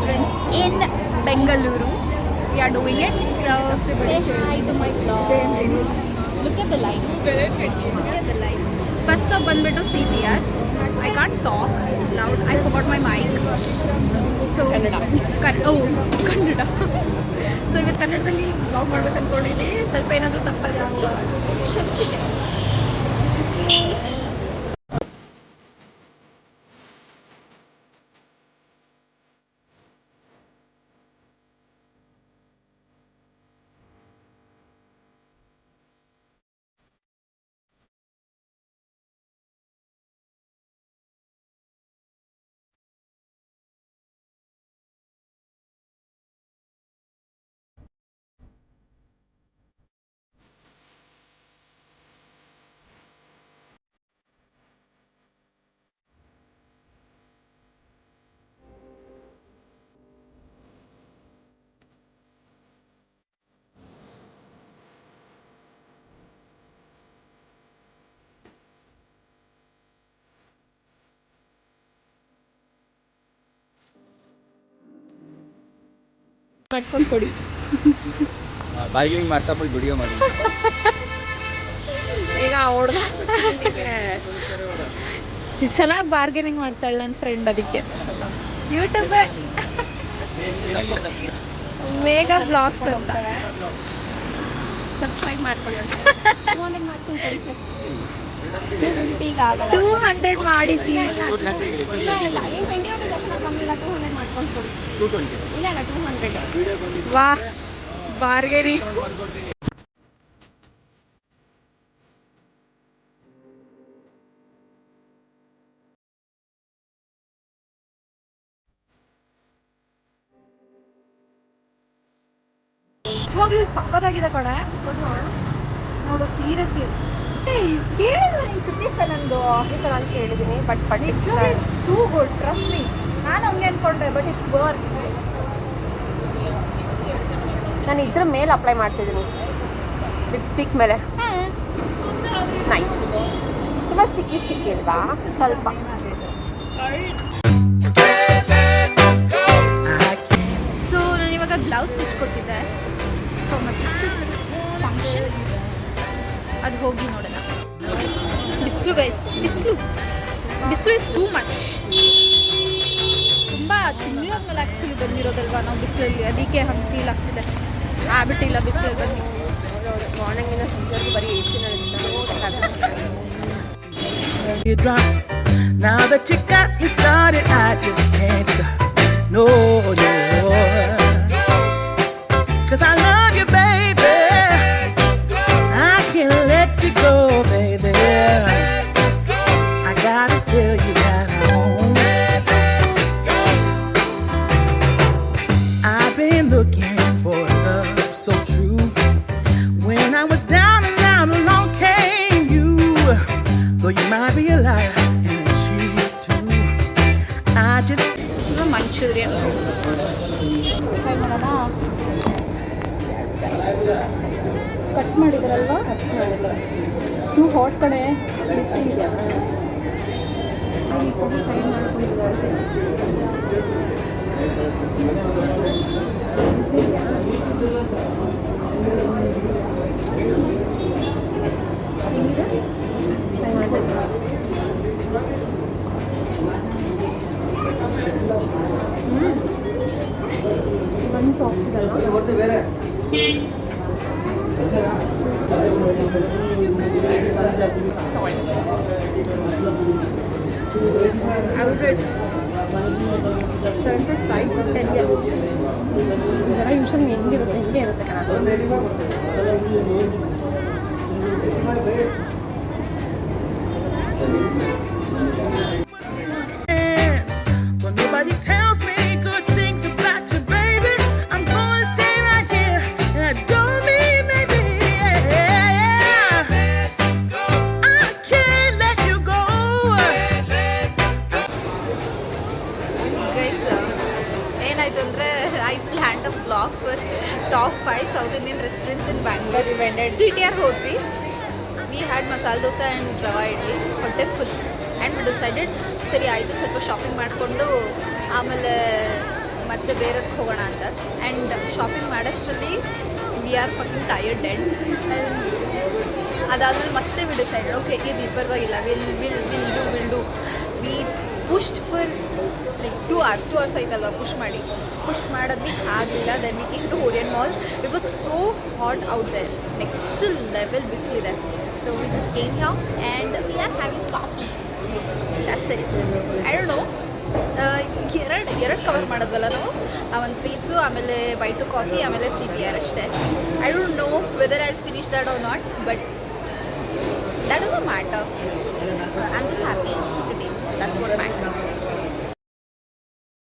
restaurants in Bengaluru. We are doing it. So say hi to my vlog. Look at the line. Look at the line. First stop ಬಂದ್ಬಿಟ್ಟು CTR. I can't talk loud. I forgot my mic. So Kannada. So ಇವತ್ತು ಕನ್ನಡದಲ್ಲಿ blog ಮಾಡ್ಬೇಕು ಅಂದ್ಕೊಂಡಿದ್ದೀನಿ. ಸ್ವಲ್ಪ ಏನಾದರೂ ತಪ್ಪಾಗಿ ಕ್ಷಮಿಸಿದೆ. ಕಟ್ಕೊಂಡು ಕೊಡಿ. ಬಾರ್ಗೇನಿಂಗ್ ಮಾಡ್ತಾ ಬಿಡಿ ವಿಡಿಯೋ ಮಾಡಿ. ಈಗ ಹೊಡೆದ ಚೆನ್ನಾಗಿ ಬಾರ್ಗೇನಿಂಗ್ ಮಾಡ್ತಾಳೆ ನನ್ನ ಫ್ರೆಂಡ್. ಅದಕ್ಕೆ ಯೂಟ್ಯೂಬ್ ಮೇಘಾ ಬ್ಲಾಗ್ಸ್ ಅಂತ ಸಬ್ಸ್ಕ್ರೈಬ್ ಮಾಡ್ಕೊಳ್ಳಿ. 200 ಮಾಡಿ ಪ್ಲೀಸ್. ವಾಹ್ ಬಾರ್ಗೇನಿಂಗ್. ನಿಜವಾಗ್ಲೂ ಸಕ್ಕತ್ತಾಗಿದೆ ಕಡೆ ನೋಡು. ಸೀರಿಯಸ್ಲಿ ಕೇಳಿದ್ರೆ ನಂದು ಆಫೀಸರ್ ಅಂತ ಕೇಳಿದ್ದೀನಿ. But it's too good, trust me. ನಾನು ಹಂಗೆ ಅನ್ಕೊಂಡೆ, ಬಟ್ ಇಟ್ಸ್ ವರ್ಕ್. ನಾನು ಇದ್ರ ಮೇಲೆ ಅಪ್ಲೈ ಮಾಡ್ತಿದ್ದೀನಿ, ಲಿಪ್ಸ್ಟಿಕ್ ಮೇಲೆ. ನೈಸ್, ತುಂಬ ಸ್ಟಿಕ್ಕಿ ಅಲ್ವಾ ಸ್ವಲ್ಪ. ಸೊ ನಾನು ಇವಾಗ ಬ್ಲೌಸ್ ಸ್ಟಿಚ್ ಕೊಟ್ಟಿದ್ದೆ ಫಾರ್ ಮೈ ಸಿಸ್ಟರ್ಸ್ ಫಂಕ್ಷನ್. ಅದು ಹೋಗಿ ನೋಡೋಣ. ಬಿಸಿಲು ಗೈಸ್, ಬಿಸಿಲು ಇಸ್ ಟೂ ಮಚ್. ತುಂಬ ತಿಂಗಳಾದ್ಮೇಲೆ ಆ್ಯಕ್ಚುಲಿ ಬಂದಿರೋದಲ್ವಾ ನಾವು ಬಿಸಿಲಲ್ಲಿ, ಅದಕ್ಕೆ ಹಂಗೆ ಫೀಲ್ ಆಗ್ತಿದೆ. ಹ್ಯಾಬಿಟ್ ಇಲ್ಲ ಬಿಸಿಲಲ್ಲಿ ಬನ್ನಿ. ಮಾರ್ನಿಂಗಿನ ಸಂಜೆ ಬರೀ AC Now that you got me started, I just can't stop. No, no. 'Cause I love you, baby. I can't let you go, baby. I gotta tell you that I own. I've been looking for love so true. When I was down and out, along came you. Though you might be a liar and a cheat too. I just manchurian try ಮಾಡೋಣ. Cut ಮಾಡಿದ್ರಲ್ವಾ? Too hot ಕಡೆ side ಮಾಡ್ಕೊಂಡಿದ್ದಾರೆ. ಹೆಂಗಿದೆ? Try ಮಾಡಬೇಕು. ಒಂದು soft ಇದಲ್ಲ. Average 7.5 10 ಒಂಥರ usual ಹೆಂಗೆ ಇರುತ್ತೆ ಕಣ. but nobody tells me good things about you, baby. I'm gonna stay right here, and I don't mean maybe. I can't let you go. Guys, ಏನಾಯ್ತು ಅಂದರೆ I plan a blog for top 5 south Indian restaurants in Bangalore. CTR ಹೋದ್ವಿ. We had masala dosa and rava idli. ಹೊಟ್ಟೆ full and we decided ಸರಿ ಆಯಿತು ಸ್ವಲ್ಪ shopping ಮಾಡಿಕೊಂಡು ಆಮೇಲೆ ಮತ್ತೆ ಬೇರೆದಕ್ಕೆ ಹೋಗೋಣ ಅಂತ. ಆ್ಯಂಡ್ ಶಾಪಿಂಗ್ ಮಾಡೋಷ್ಟರಲ್ಲಿ we are fucking tired dead. ಅದಾದಮೇಲೆ ಮತ್ತೆ ವಿ ಡಿಸೈಡೆಡ್ ಓಕೆ ಇದು ಪರವಾಗಿಲ್ಲ will do we pushed for like 2 hours ಆಯ್ತಲ್ವ ಪುಷ್ ಮಾಡೋದಕ್ಕೆ ಆಗಲಿಲ್ಲ. Then we came to Orion mall. It was so hot out there, next level ಬಿಸಿಲಿದೆ. So we just came here and we are having coffee. That's it. I don't know, ಎರಡು cover ಮಾಡೋದ್ವಲ್ಲ ನಾವು. ಒಂದು sweets, ಆಮೇಲೆ by two coffee, ಆಮೇಲೆ CTR ಅಷ್ಟೇ. I don't know whether I will finish that or not, but that is a matter.